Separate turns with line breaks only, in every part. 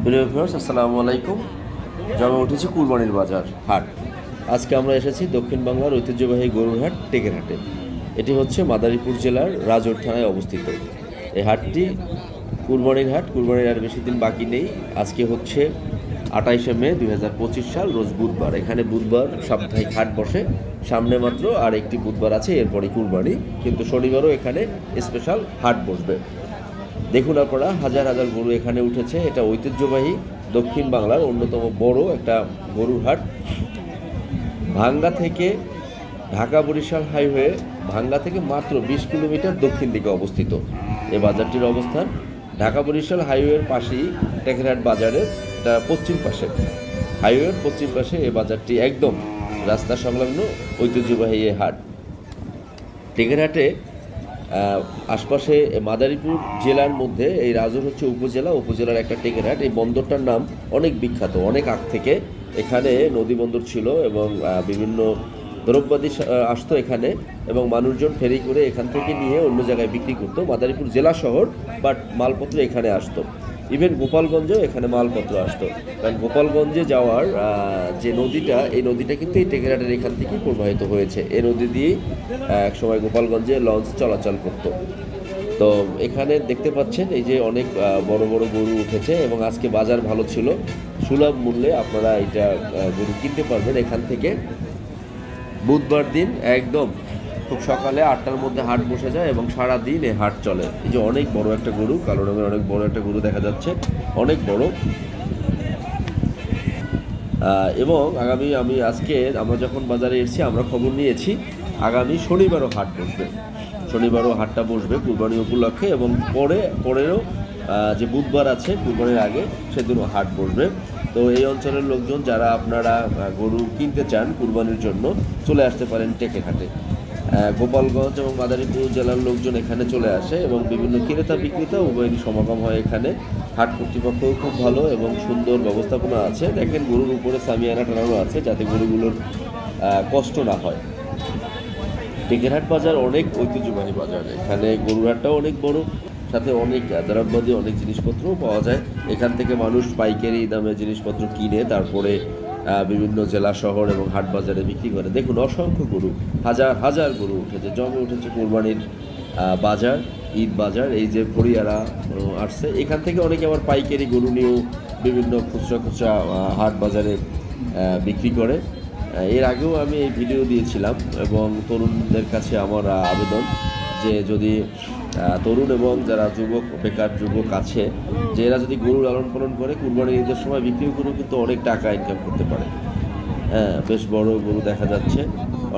প্রিয় ভিউয়ার্স, আসসালামু আলাইকুম। জমে উঠেছে কুরবানির বাজার হাট। আজকে আমরা এসেছি দক্ষিণ বাংলার ঐতিহ্যবাহী গরুর হাট টেকেরহাটে। এটি হচ্ছে মাদারীপুর জেলার রাজৌর থানায় অবস্থিত। এই হাটটি কুরবানির হাট। কুরবানির আর বেশি দিন বাকি নেই। আজকে হচ্ছে 28শে মে 2025 সাল, রোজ বুধবার। এখানে বুধবার সাপ্তাহিক হাট বসে। সামনে মাত্র আর একটি বুধবার আছে, এরপরই কুরবানি। কিন্তু শনিবারও এখানে স্পেশাল হাট বসবে। দেখুন আপনারা, হাজার হাজার গরু এখানে উঠেছে। এটা ঐতিহ্যবাহী দক্ষিণ বাংলার অন্যতম বড় একটা গরুর হাট। ভাঙ্গা থেকে ঢাকা বরিশাল হাইওয়ে, ভাঙ্গা থেকে মাত্র 20 কিলোমিটার দক্ষিণ দিকে অবস্থিত এই বাজারটির অবস্থান। ঢাকা বরিশাল হাইওয়ের পাশেই টেকেরহাট বাজারের পশ্চিম পাশে, হাইওয়ের পশ্চিম পাশে এই বাজারটি একদম রাস্তা সংলগ্ন ঐতিহ্যবাহী এই হাট। টেকেরহাটে আশপাশে মাদারীপুর জেলার মধ্যে এই রাজৌর হচ্ছে উপজেলার একটা টেকেরহাট। এই বন্দরটার নাম অনেক বিখ্যাত, অনেক আগ থেকে এখানে নদী বন্দর ছিল এবং বিভিন্ন দ্রব্যাদি আসতো এখানে, এবং মানুষজন ফেরি করে এখান থেকে নিয়ে অন্য জায়গায় বিক্রি করতো। মাদারীপুর জেলা শহর, বাট মালপত্র এখানে আসতো। ইভেন গোপালগঞ্জেও এখানে মালপত্র আসতো, কারণ গোপালগঞ্জে যাওয়ার যে নদীটা, এই নদীটা কিন্তু এই টেকেরহাটের এখান থেকেই প্রবাহিত হয়েছে। এই নদী দিয়েই একসময় গোপালগঞ্জে লঞ্চ চলাচল করতো। তো এখানে দেখতে পাচ্ছেন এই যে অনেক বড় বড় গরু উঠেছে, এবং আজকে বাজার ভালো ছিল। সুলভ মূল্যে আপনারা এটা গরু কিনতে পারবেন এখান থেকে। বুধবার দিন একদম খুব সকালে 8টার মধ্যে হাট বসে যায় এবং সারা দিন এই হাট চলে। এই যে অনেক বড় একটা গরু, কালো রঙের অনেক বড় একটা গরু দেখা যাচ্ছে, অনেক বড়। এবং আজকে আমরা যখন বাজারে এসেছি, আমরা খবর নিয়েছি আগামী শনিবারও হাট বসবে। শনিবারও হাটটা বসবে কুরবানি উপলক্ষে, এবং পরেরও যে বুধবার আছে কুরবানির আগে, সেদিনও হাট বসবে। তো এই অঞ্চলের লোকজন যারা আপনারা গরু কিনতে চান কুরবানির জন্য, চলে আসতে পারেন টেকেরহাটে। গোপালগঞ্জ এবং মাদারীপুর জেলার লোকজন এখানে চলে আসে, এবং বিভিন্ন ক্রেতা বিক্রেতা উভয়েরই সমাগম হয় এখানে। হাট কর্তৃপক্ষও খুব ভালো এবং সুন্দর ব্যবস্থাপনা আছে। দেখেন, গরুর উপরে সামিয়ানা টানানো আছে যাতে গরুগুলোর কষ্ট না হয়। টেকেরহাট বাজার অনেক ঐতিহ্যবাহী বাজার। এখানে গরুর হাটটাও অনেক বড়, সাথে অনেক দ্রব্যাদি অনেক জিনিসপত্রও পাওয়া যায়। এখান থেকে মানুষ পাইকারি দামে জিনিসপত্র কিনে তারপরে বিভিন্ন জেলা শহর এবং হাট বাজারে বিক্রি করে। দেখুন, অসংখ্য গরু, হাজার হাজার গরু উঠেছে, জমে উঠেছে কোরবানির বাজার, ঈদ বাজার। এই যে ভরিয়ারা আসছে, এখান থেকে অনেকে আবার পাইকারি গরু নিয়েও বিভিন্ন খুচরা হাট বাজারে বিক্রি করে। এর আগেও আমি এই ভিডিও দিয়েছিলাম, এবং তরুণদের কাছে আমার আবেদন যে যদি তরুণ এবং যারা বেকার যুবক আছে, যে এরা যদি গরু লালন পালন করে কুরবানির ঈদের সময় বিক্রি করে কিন্তু অনেক টাকা ইনকাম করতে পারে। বেশ বড় গরু দেখা যাচ্ছে,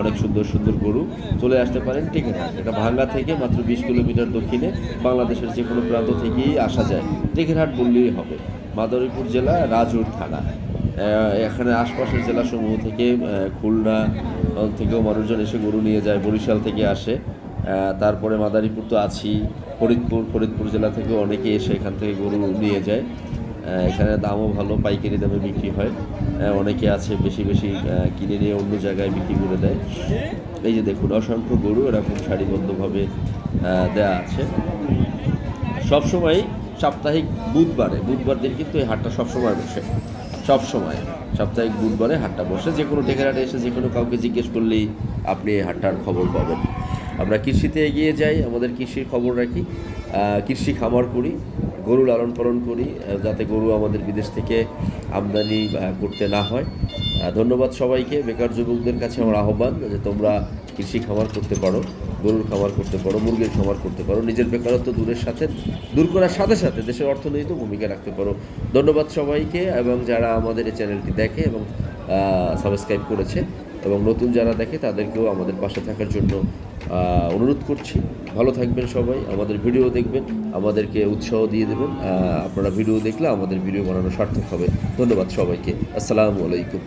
অনেক সুন্দর সুন্দর গরু। চলে আসতে পারেন টেকেরহাট। এটা ভাঙ্গা থেকে মাত্র 20 কিলোমিটার দক্ষিণে, বাংলাদেশের যে কোনো প্রান্ত থেকেই আসা যায়। টেকেরহাট বললেই হবে। মাদারীপুর জেলা, রাজৌর থানা। এখানে আশপাশের জেলাসমূহ থেকে, খুলনা থেকেও মানুষজন এসে গরু নিয়ে যায়, বরিশাল থেকে আসে। তারপরে মাদারীপুর তো আছি, ফরিদপুর জেলা থেকেও অনেকে এসে এখান থেকে গরু নিয়ে যায়। এখানে দামও ভালো, পাইকারি দামে বিক্রি হয়। অনেকে আছে বেশি কিনে নিয়ে অন্য জায়গায় বিক্রি করে দেয়। এই যে দেখুন, অসংখ্য গরু এরকম সারিবদ্ধভাবে দেয়া আছে। সবসময় সাপ্তাহিক বুধবার দিন কিন্তু এই হাটটা সবসময় বসে। সবসময় সাপ্তাহিক বুধবারে হাটটা বসে। যে কোনো টেকেরহাটে এসে যে কোনো কাউকে জিজ্ঞেস করলেই আপনি এই হাটটার খবর পাবেন। আমরা কৃষিতে এগিয়ে যাই, আমাদের কৃষির খবর রাখি, কৃষি খামার করি, গরু লালন পালন করি, যাতে গরু আমাদের বিদেশ থেকে আমদানি করতে না হয়। ধন্যবাদ সবাইকে। বেকার যুবকদের কাছে আমার আহ্বান যে তোমরা কৃষি খামার করতে পারো, গরুর খামার করতে পারো, মুরগির খামার করতে পারো। নিজের বেকারত্ব দূর করার সাথে সাথে দেশের অর্থনীতিতে ভূমিকা রাখতে পারো। ধন্যবাদ সবাইকে, এবং যারা আমাদের এই চ্যানেলটি দেখে এবং সাবস্ক্রাইব করেছে, এবং নতুন যারা দেখে তাদেরকেও আমাদের পাশে থাকার জন্য অনুরোধ করছি। ভালো থাকবেন সবাই, আমাদের ভিডিও দেখবেন, আমাদেরকে উৎসাহ দিয়ে দেবেন। আপনারা ভিডিও দেখলে আমাদের ভিডিও বানানো সার্থক হবে। ধন্যবাদ সবাইকে। আসসালামু আলাইকুম।